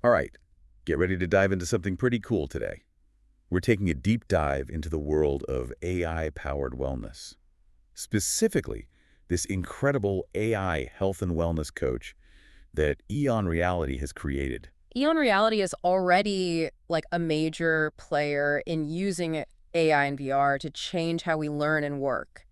All right, get ready to dive into something pretty cool today. We're taking a deep dive into the world of AI-powered wellness. Specifically, this incredible AI health and wellness coach that EON Reality has created. EON Reality is already like a major player in using AI and VR to change how we learn and work,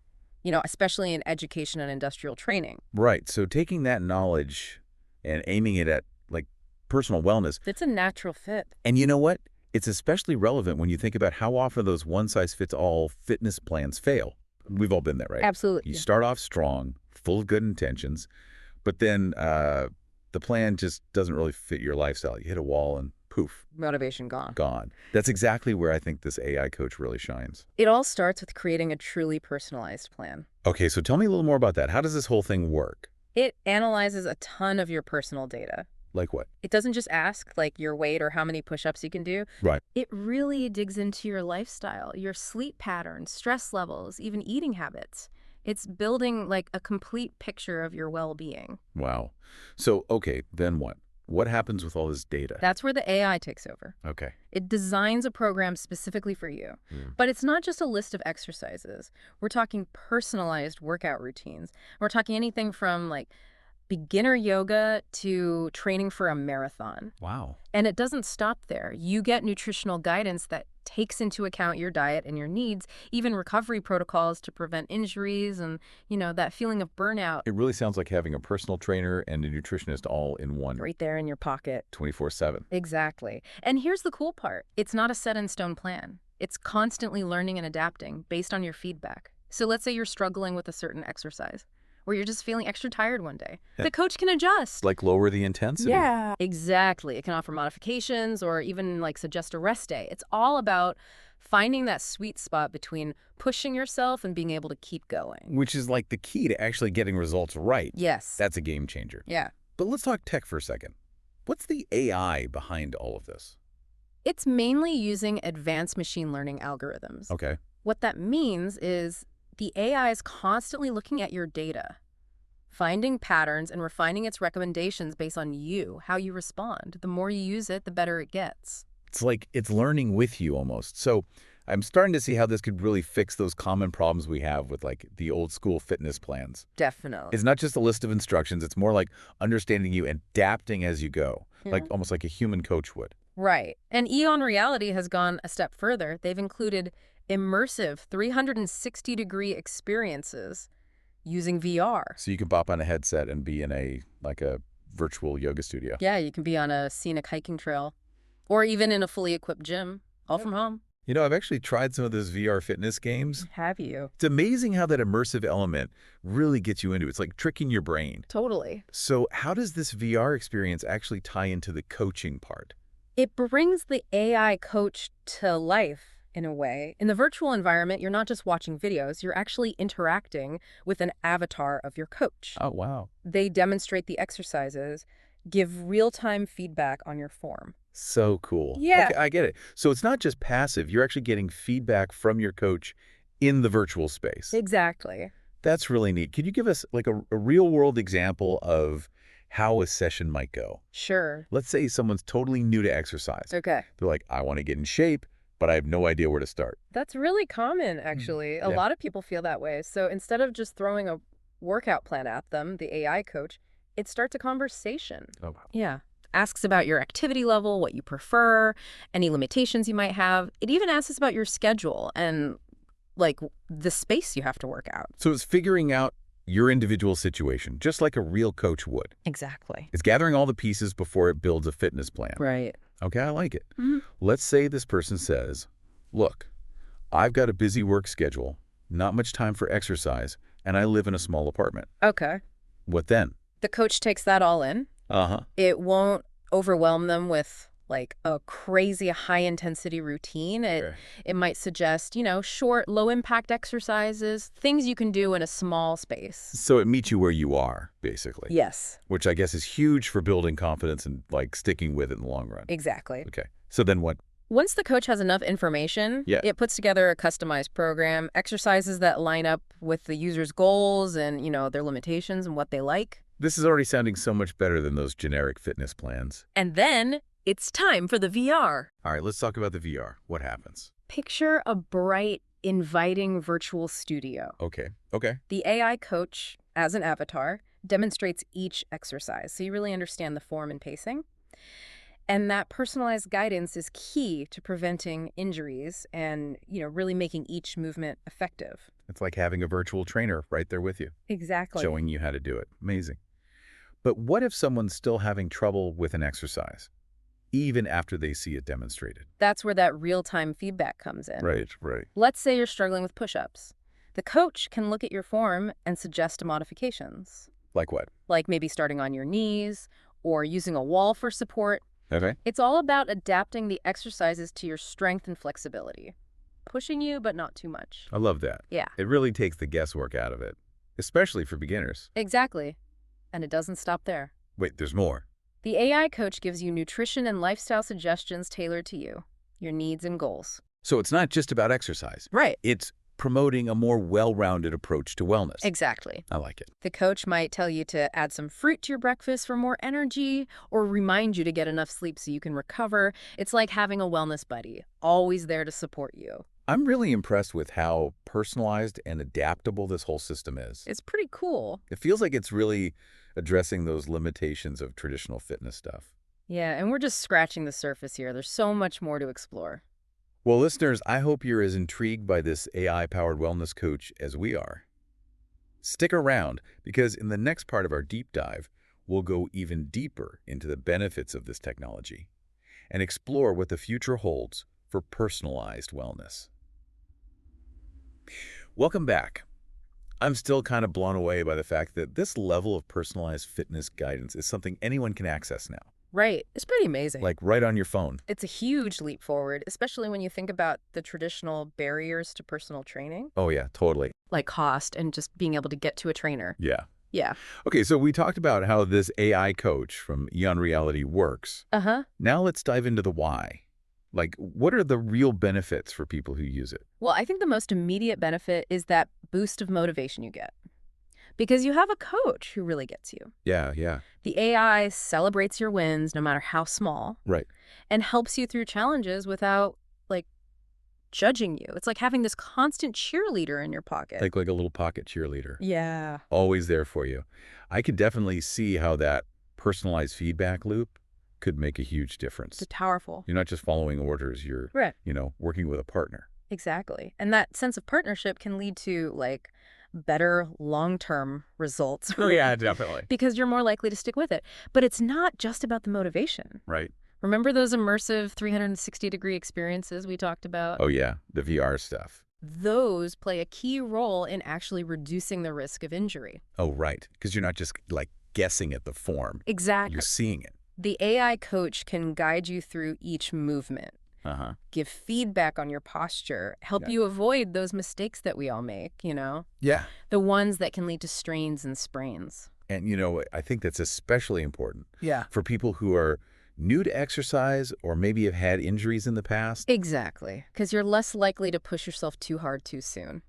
especially in education and industrial training. Right, so taking that knowledge and aiming it at, like, personal wellness. It's a natural fit. And you know what? It's especially relevant when you think about how often those one-size-fits-all fitness plans fail. We've all been there, right? You Absolutely. start off strong, full of good intentions, but then the plan just doesn't really fit your lifestyle. You hit a wall and poof, Motivation gone. gone. That's exactly where I think this AI coach really shines. It all starts with creating a truly personalized plan. Okay, so tell me a little more about that. How does this whole thing work? It analyzes a ton of your personal data. Like what? It doesn't just ask like your weight or how many push-ups you can do. Right. It really digs into your lifestyle, your sleep patterns, stress levels, even eating habits. It's building like a complete picture of your well-being. Wow. So, okay, then what? What happens with all this data? That's where the AI takes over. Okay. It designs a program specifically for you. But it's not just a list of exercises. We're talking personalized workout routines. We're talking anything from like beginner yoga to training for a marathon. Wow. And it doesn't stop there. You get nutritional guidance that takes into account your diet and your needs, even recovery protocols to prevent injuries and, that feeling of burnout It really sounds like having a personal trainer and a nutritionist all in one, right there in your pocket. 24/7. Exactly. And here's the cool part. It's not a set-in-stone plan. It's constantly learning and adapting based on your feedback. So let's say you're struggling with a certain exercise, or you're just feeling extra tired one day. Yeah. The coach can adjust. Like lower the intensity. Yeah, exactly. It can offer modifications or even like suggest a rest day. It's all about finding that sweet spot between pushing yourself and being able to keep going. Which is like the key to actually getting results right. Yes. That's a game changer. Yeah. But let's talk tech for a second. What's the AI behind all of this? It's mainly using advanced machine learning algorithms. Okay. What that means is the AI is constantly looking at your data, finding patterns and refining its recommendations based on you, how you respond. The more you use it, the better it gets. It's like it's learning with you almost. So I'm starting to see how this could really fix those common problems we have with like the old school fitness plans. Definitely. It's not just a list of instructions. It's more like understanding you and adapting as you go, like Yeah. almost like a human coach would. Right. And EON Reality has gone a step further. They've included immersive 360-degree experiences using VR. So you can pop on a headset and be in a virtual yoga studio. Yeah, you can be on a scenic hiking trail or even in a fully equipped gym, all from home. You know, I've actually tried some of those VR fitness games. Have you? It's amazing how that immersive element really gets you into it. It's like tricking your brain. Totally. So how does this VR experience actually tie into the coaching part? It brings the AI coach to life in a way. In the virtual environment, you're not just watching videos, you're actually interacting with an avatar of your coach. Oh, wow. They demonstrate the exercises, give real-time feedback on your form. So cool. Yeah. Okay, I get it. So it's not just passive. You're actually getting feedback from your coach in the virtual space. Exactly. That's really neat. Could you give us like a real-world example of how a session might go? Sure. Let's say someone's totally new to exercise. Okay. They're like, I want to get in shape, but I have no idea where to start. That's really common, actually. A Yeah. lot of people feel that way. So instead of just throwing a workout plan at them, the AI coach, it starts a conversation. Oh, wow. Yeah. Asks about your activity level, what you prefer, any limitations you might have. It even asks about your schedule and like the space you have to work out. So it's figuring out your individual situation, just like a real coach would. Exactly. It's gathering all the pieces before it builds a fitness plan. Right. Okay, I like it. Mhm. Let's say this person says, look, I've got a busy work schedule, not much time for exercise, and I live in a small apartment. Okay. What then? The coach takes that all in. Uh-huh. It won't overwhelm them with like a crazy high intensity routine. It might suggest, short, low impact exercises, things you can do in a small space. So it meets you where you are, basically. Yes, Which I guess is huge for building confidence and like sticking with it in the long run. exactly. Okay. So then what? Once the coach has enough information, Yeah. it puts together a customized program, exercises that line up with the user's goals and, their limitations and what they like. This is already sounding so much better than those generic fitness plans. And then It's time for the VR. All right, let's talk about the VR. What happens? Picture a bright, inviting virtual studio. Okay. Okay. The AI coach, as an avatar, demonstrates each exercise, so you really understand the form and pacing. And that personalized guidance is key to preventing injuries and, really making each movement effective. It's like having a virtual trainer right there with you, Exactly. showing you how to do it. Amazing. But what if someone's still having trouble with an exercise, even after they see it demonstrated? That's where that real-time feedback comes in. Right. Let's say you're struggling with push-ups. The coach can look at your form and suggest modifications, Like what? like maybe starting on your knees or using a wall for support. Okay. It's all about adapting the exercises to your strength and flexibility. Pushing you, but not too much. I love that. Yeah, It really takes the guesswork out of it, especially for beginners. exactly. And it doesn't stop there. Wait, there's more. The AI coach gives you nutrition and lifestyle suggestions tailored to you, your needs and goals. So it's not just about exercise. Right. It's promoting a more well-rounded approach to wellness. Exactly. I like it. The coach might tell you to add some fruit to your breakfast for more energy or remind you to get enough sleep so you can recover. It's like having a wellness buddy, always there to support you. I'm really impressed with how personalized and adaptable this whole system is. It's pretty cool. It feels like it's really addressing those limitations of traditional fitness stuff. Yeah, and we're just scratching the surface here. There's so much more to explore. Well, listeners, I hope you're as intrigued by this AI-powered wellness coach as we are. Stick around, because in the next part of our deep dive, we'll go even deeper into the benefits of this technology and explore what the future holds for personalized wellness. Welcome back. I'm still kind of blown away by the fact that this level of personalized fitness guidance is something anyone can access now, Right. It's pretty amazing. like right on your phone. It's a huge leap forward, especially when you think about the traditional barriers to personal training, Oh yeah, totally. like cost and just being able to get to a trainer. Yeah. Yeah. Okay, so we talked about how this AI coach from EON Reality works. Uh-huh. Now let's dive into the why. Like, what are the real benefits for people who use it? Well, I think the most immediate benefit is that boost of motivation you get. Because you have a coach who really gets you. Yeah. The AI celebrates your wins, no matter how small, Right. and helps you through challenges without, judging you. It's like having this constant cheerleader in your pocket. Like a little pocket cheerleader. Yeah. Always there for you. I could definitely see how that personalized feedback loop could make a huge difference. It's powerful. You're not just following orders, you're, Right. working with a partner. Exactly. And that sense of partnership can lead to, better long-term results. Definitely. Because you're more likely to stick with it. But it's not just about the motivation. Right. Remember those immersive 360-degree experiences we talked about? Oh yeah, the VR stuff. Those play a key role in actually reducing the risk of injury. Oh right, because you're not just like guessing at the form. Exactly. You're seeing it. The AI coach can guide you through each movement, Uh-huh. give feedback on your posture, help you avoid those mistakes that we all make, Yeah. the ones that can lead to strains and sprains. And I think that's especially important Yeah. for people who are new to exercise or maybe have had injuries in the past. Exactly. Because you're less likely to push yourself too hard too soon,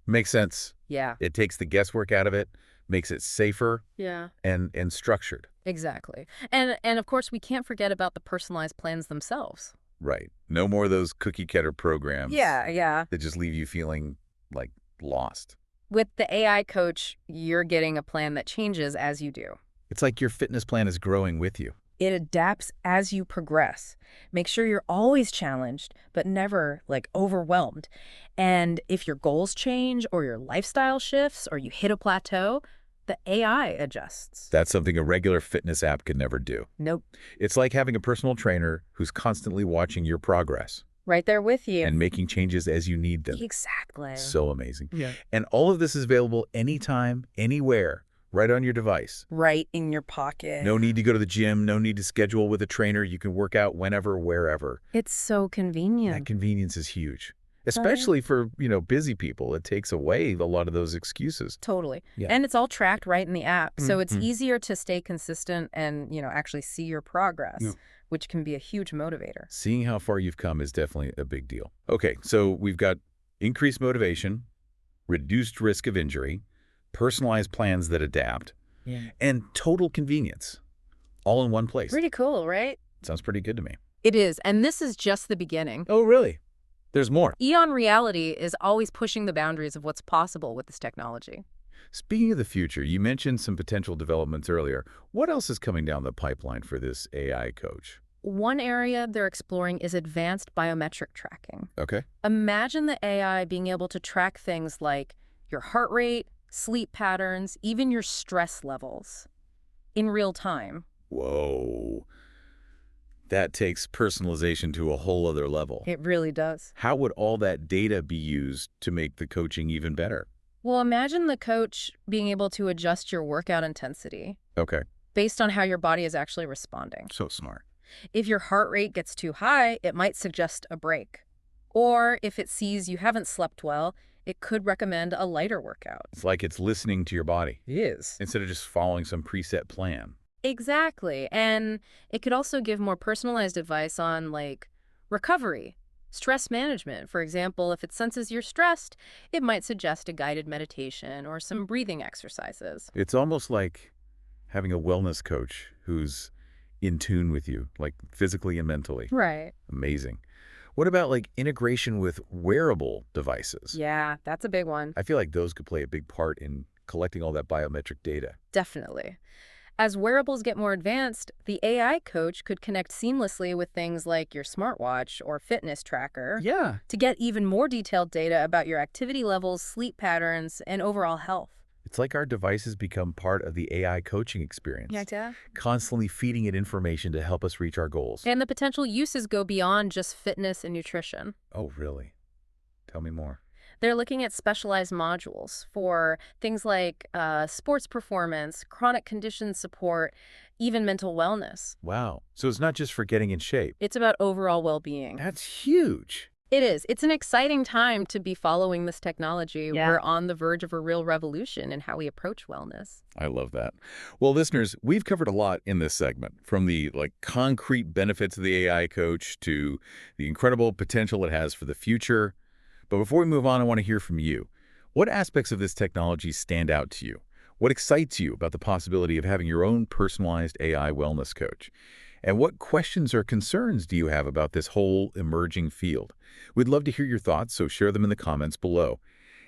Makes sense. Yeah. It takes the guesswork out of it, makes it safer Yeah. and structured. Exactly. And of course, we can't forget about the personalized plans themselves. Right. No more of those cookie cutter programs Yeah. that just leave you feeling like lost. With the AI coach, you're getting a plan that changes as you do. It's like your fitness plan is growing with you. It adapts as you progress. Make sure you're always challenged, but never, overwhelmed. And if your goals change or your lifestyle shifts or you hit a plateau, the AI adjusts. That's something a regular fitness app could never do. Nope. It's like having a personal trainer who's constantly watching your progress Right there with you. and making changes as you need them. Exactly. So amazing. Yeah. And all of this is available anytime, anywhere, right on your device. Right in your pocket. No need to go to the gym, no need to schedule with a trainer. You can work out whenever, wherever. It's so convenient. That convenience is huge, especially for, busy people. It takes away a lot of those excuses. Totally. Yeah. And it's all tracked right in the app. So it's easier to stay consistent and, actually see your progress, which can be a huge motivator. Seeing how far you've come is definitely a big deal. Okay, so we've got increased motivation, reduced risk of injury, personalized plans that adapt, and total convenience, all in one place. Pretty cool, right? Sounds pretty good to me. It is, and this is just the beginning. Oh, really? There's more. EON Reality is always pushing the boundaries of what's possible with this technology. Speaking of the future, you mentioned some potential developments earlier. What else is coming down the pipeline for this AI coach? One area they're exploring is advanced biometric tracking. Okay. Imagine the AI being able to track things like your heart rate, sleep patterns, even your stress levels in real time. Whoa. That takes personalization to a whole other level. It really does. How would all that data be used to make the coaching even better? Well, imagine the coach being able to adjust your workout intensity Okay. based on how your body is actually responding. So smart. If your heart rate gets too high, it might suggest a break. Or if it sees you haven't slept well, it could recommend a lighter workout. It's like it's listening to your body It is. instead of just following some preset plan. Exactly. And it could also give more personalized advice on, like, recovery, stress management. For example, if it senses you're stressed, it might suggest a guided meditation or some breathing exercises. It's almost like having a wellness coach who's in tune with you, like physically and mentally. Right. Amazing. What about like integration with wearable devices? Yeah, that's a big one. I feel like those could play a big part in collecting all that biometric data. Definitely. As wearables get more advanced, the AI coach could connect seamlessly with things like your smartwatch or fitness tracker Yeah. to get even more detailed data about your activity levels, sleep patterns, and overall health. It's like our devices become part of the AI coaching experience, Yeah. constantly feeding it information to help us reach our goals. And the potential uses go beyond just fitness and nutrition. Oh, really? Tell me more. They're looking at specialized modules for things like sports performance, chronic condition support, even mental wellness. Wow. So it's not just for getting in shape. It's about overall well-being. That's huge. It is. It's an exciting time to be following this technology. Yeah. We're on the verge of a real revolution in how we approach wellness. I love that. Well, listeners, we've covered a lot in this segment, from the concrete benefits of the AI coach to the incredible potential it has for the future. But before we move on, I want to hear from you. What aspects of this technology stand out to you? What excites you about the possibility of having your own personalized AI wellness coach? And what questions or concerns do you have about this whole emerging field? We'd love to hear your thoughts, so share them in the comments below.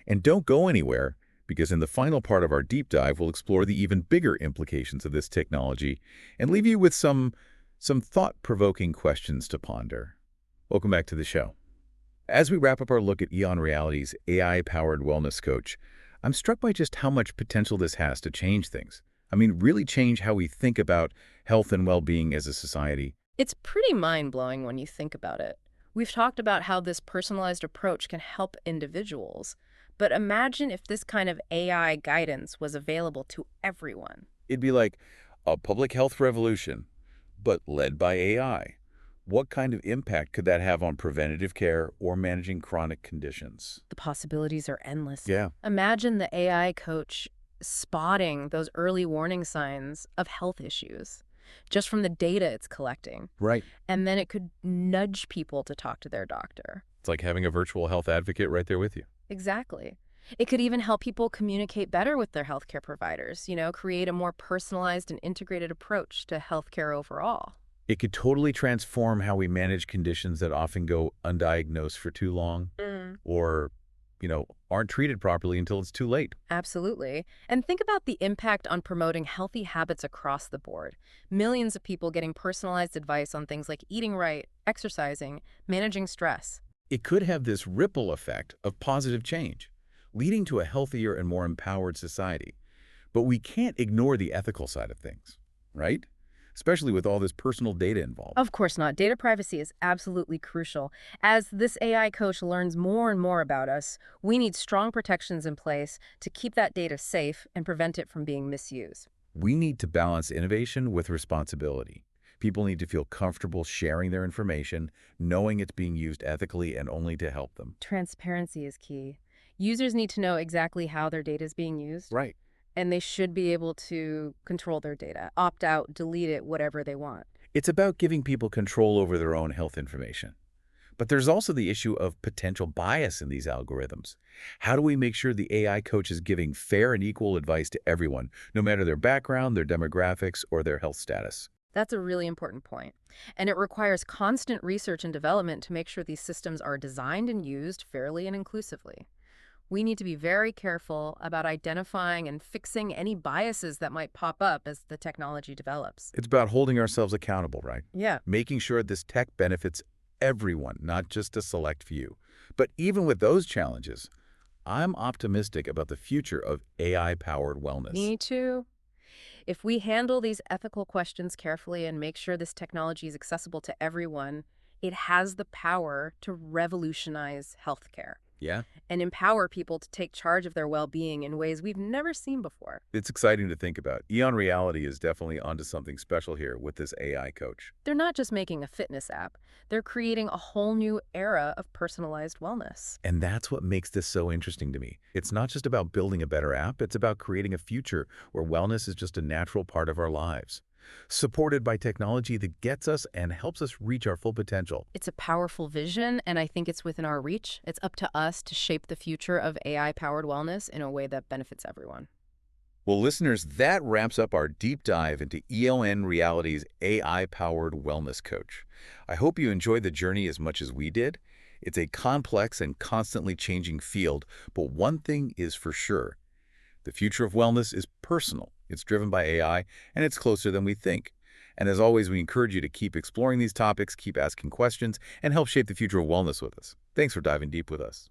And don't go anywhere, because in the final part of our deep dive, we'll explore the even bigger implications of this technology and leave you with some thought-provoking questions to ponder. Welcome back to the show. As we wrap up our look at EON Reality's AI-powered wellness coach, I'm struck by just how much potential this has to change things. I mean, really change how we think about health and well-being as a society. It's pretty mind-blowing when you think about it. We've talked about how this personalized approach can help individuals, but imagine if this kind of AI guidance was available to everyone. It'd be like a public health revolution, but led by AI. What kind of impact could that have on preventative care or managing chronic conditions? The possibilities are endless. Yeah. Imagine the AI coach spotting those early warning signs of health issues just from the data it's collecting. Right. And then it could nudge people to talk to their doctor. It's like having a virtual health advocate right there with you. Exactly. It could even help people communicate better with their healthcare providers, create a more personalized and integrated approach to healthcare overall. It could totally transform how we manage conditions that often go undiagnosed for too long or, aren't treated properly until it's too late. Absolutely. And think about the impact on promoting healthy habits across the board. Millions of people getting personalized advice on things like eating right, exercising, managing stress. It could have this ripple effect of positive change, leading to a healthier and more empowered society. But we can't ignore the ethical side of things, right? Especially with all this personal data involved. Of course not. Data privacy is absolutely crucial. As this AI coach learns more and more about us, we need strong protections in place to keep that data safe and prevent it from being misused. We need to balance innovation with responsibility. People need to feel comfortable sharing their information, knowing it's being used ethically and only to help them. Transparency is key. Users need to know exactly how their data is being used. Right. And they should be able to control their data, opt out, delete it, whatever they want. It's about giving people control over their own health information. But there's also the issue of potential bias in these algorithms. How do we make sure the AI coach is giving fair and equal advice to everyone, no matter their background, their demographics, or their health status? That's a really important point. And it requires constant research and development to make sure these systems are designed and used fairly and inclusively. We need to be very careful about identifying and fixing any biases that might pop up as the technology develops. It's about holding ourselves accountable, right? Yeah. Making sure this tech benefits everyone, not just a select few. But even with those challenges, I'm optimistic about the future of AI-powered wellness. Me too. If we handle these ethical questions carefully and make sure this technology is accessible to everyone, it has the power to revolutionize healthcare Yeah? and empower people to take charge of their well-being in ways we've never seen before. It's exciting to think about. EON Reality is definitely onto something special here with this AI coach. They're not just making a fitness app, they're creating a whole new era of personalized wellness. And that's what makes this so interesting to me. It's not just about building a better app, it's about creating a future where wellness is just a natural part of our lives, supported by technology that gets us and helps us reach our full potential. It's a powerful vision, and I think it's within our reach. It's up to us to shape the future of AI-powered wellness in a way that benefits everyone. Well, listeners, that wraps up our deep dive into EON Reality's AI-powered wellness coach. I hope you enjoyed the journey as much as we did. It's a complex and constantly changing field, but one thing is for sure. The future of wellness is personal. It's driven by AI, and it's closer than we think. And as always, we encourage you to keep exploring these topics, keep asking questions, and help shape the future of wellness with us. Thanks for diving deep with us.